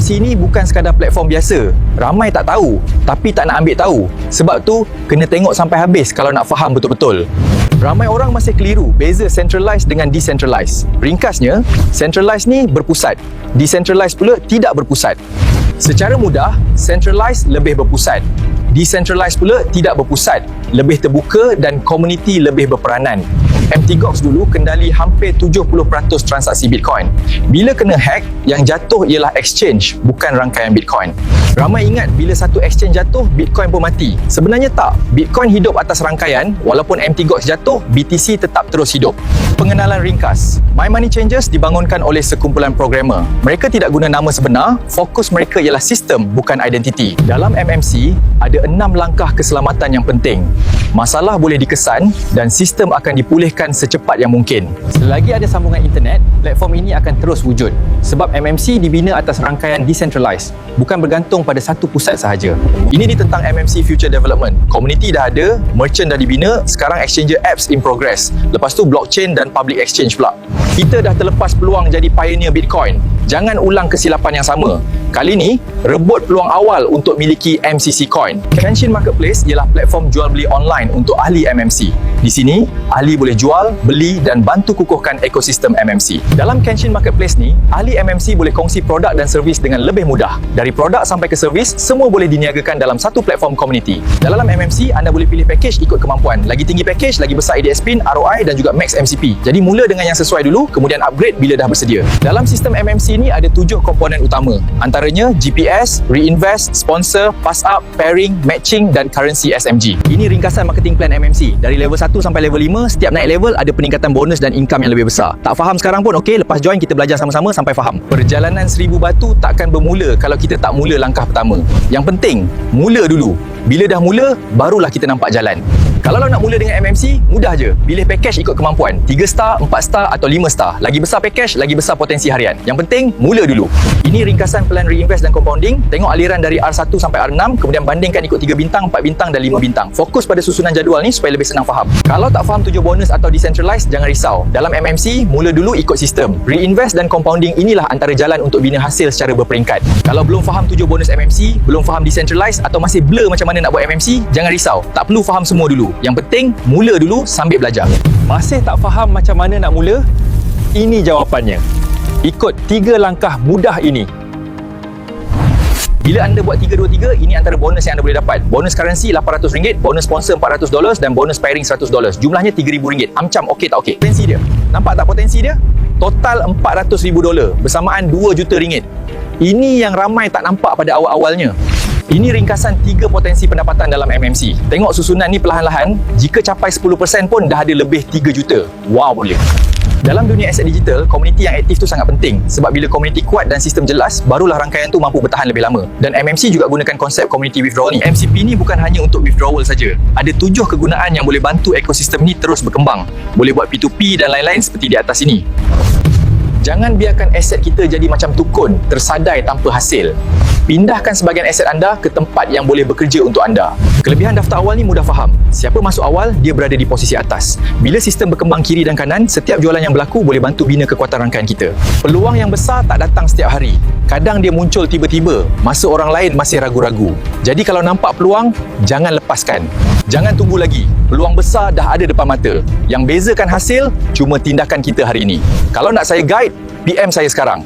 MMC ni bukan sekadar platform biasa. Ramai tak tahu, tapi tak nak ambil tahu. Sebab tu, kena tengok sampai habis kalau nak faham betul-betul. Ramai orang masih keliru beza centralized dengan decentralized. Ringkasnya, centralized ni berpusat. Decentralized pula tidak berpusat. Secara mudah, centralized lebih berpusat. Decentralized pula tidak berpusat, lebih terbuka dan komuniti lebih berperanan. Mt. Gox dulu kendali hampir 70% transaksi Bitcoin. Bila kena hack, yang jatuh ialah exchange, bukan rangkaian Bitcoin. Ramai ingat bila satu exchange jatuh, Bitcoin pun mati. Sebenarnya tak. Bitcoin hidup atas rangkaian, walaupun Mt. Gox jatuh, BTC tetap terus hidup. Pengenalan ringkas. My Money Changers dibangunkan oleh sekumpulan programmer. Mereka tidak guna nama sebenar, fokus mereka ialah sistem, bukan identiti. Dalam MMC, ada 6 langkah keselamatan yang penting. Masalah boleh dikesan dan sistem akan dipulihkan secepat yang mungkin. Selagi ada sambungan internet, platform ini akan terus wujud. Sebab MMC dibina atas rangkaian decentralized, bukan bergantung pada satu pusat sahaja. Ini ditentang MMC Future Development. Komuniti dah ada, merchant dah dibina, sekarang exchanger apps in progress. Lepas tu blockchain dan public exchange pula. Kita dah terlepas peluang jadi pioneer Bitcoin. Jangan ulang kesilapan yang sama. Kali ni, rebut peluang awal untuk miliki MCC Coin. Kenshin Marketplace ialah platform jual beli online untuk ahli MMC. Di sini, ahli boleh jual, beli dan bantu kukuhkan ekosistem MMC. Dalam Kenshin Marketplace ni, ahli MMC boleh kongsi produk dan servis dengan lebih mudah. Dari produk sampai ke servis, semua boleh diniagakan dalam satu platform komuniti. Dalam MMC, anda boleh pilih package ikut kemampuan. Lagi tinggi package, lagi besar ADS pin, ROI dan juga max MCP. Jadi mula dengan yang sesuai dulu, kemudian upgrade bila dah bersedia. Dalam sistem MMC ni ada 7 komponen utama. Antaranya GPS, reinvest, sponsor, pass up, pairing, matching dan currency SMG. Ini ringkasan marketing plan MMC. Dari level 1 sampai level 5, setiap naik level ada peningkatan bonus dan income yang lebih besar. Tak faham sekarang pun okey, lepas join kita belajar sama-sama sampai faham. Perjalanan 1000 batu takkan bermula kalau kita tak mula langkah pertama. Yang penting, mula dulu. Bila dah mula, barulah kita nampak jalan. Kalau nak mula dengan MMC, mudah je. Pilih package ikut kemampuan. 3 star, 4 star atau 5 star. Lagi besar package, lagi besar potensi harian. Yang penting, mula dulu. Ini ringkasan plan reinvest dan compounding. Tengok aliran dari R1 sampai R6, kemudian bandingkan ikut 3 bintang, 4 bintang dan 5 bintang. Fokus pada susunan jadual ni supaya lebih senang faham. Kalau tak faham 7 bonus atau decentralized, jangan risau. Dalam MMC, mula dulu ikut sistem. Reinvest dan compounding inilah antara jalan untuk bina hasil secara berperingkat. Kalau belum faham 7 bonus MMC, belum faham decentralized atau masih blur macam mana nak buat MMC, jangan risau. Tak perlu faham semua dulu. Yang penting, mula dulu sambil belajar. Masih tak faham macam mana nak mula? Ini jawapannya. Ikut 3 langkah mudah ini. Bila anda buat 3-2-3, ini antara bonus yang anda boleh dapat. Bonus currency RM800, bonus sponsor $400 dan bonus pairing $100. Jumlahnya RM3,000. Amcam okey tak okey? Potensi dia. Nampak tak potensi dia? Total $400,000 bersamaan RM2 juta. Ini yang ramai tak nampak pada awal-awalnya. Ini ringkasan 3 potensi pendapatan dalam MMC. Tengok susunan ni perlahan-lahan. Jika capai 10% pun dah ada lebih 3 juta. Wow, boleh. Dalam dunia aset digital, komuniti yang aktif tu sangat penting. Sebab bila komuniti kuat dan sistem jelas, barulah rangkaian tu mampu bertahan lebih lama. Dan MMC juga gunakan konsep community withdrawal ni. MCP ni bukan hanya untuk withdrawal saja. Ada 7 kegunaan yang boleh bantu ekosistem ni terus berkembang. Boleh buat P2P dan lain-lain seperti di atas ini. Jangan biarkan aset kita jadi macam tukun, tersadai tanpa hasil. Pindahkan sebahagian aset anda ke tempat yang boleh bekerja untuk anda. Kelebihan daftar awal ni mudah faham. Siapa masuk awal, dia berada di posisi atas. Bila sistem berkembang kiri dan kanan, setiap jualan yang berlaku boleh bantu bina kekuatan rangkaian kita. Peluang yang besar tak datang setiap hari. Kadang dia muncul tiba-tiba, masa orang lain masih ragu-ragu. Jadi kalau nampak peluang, jangan lepaskan. Jangan tunggu lagi. Peluang besar dah ada depan mata. Yang bezakan hasil, cuma tindakan kita hari ini. Kalau nak saya guide, PM saya sekarang.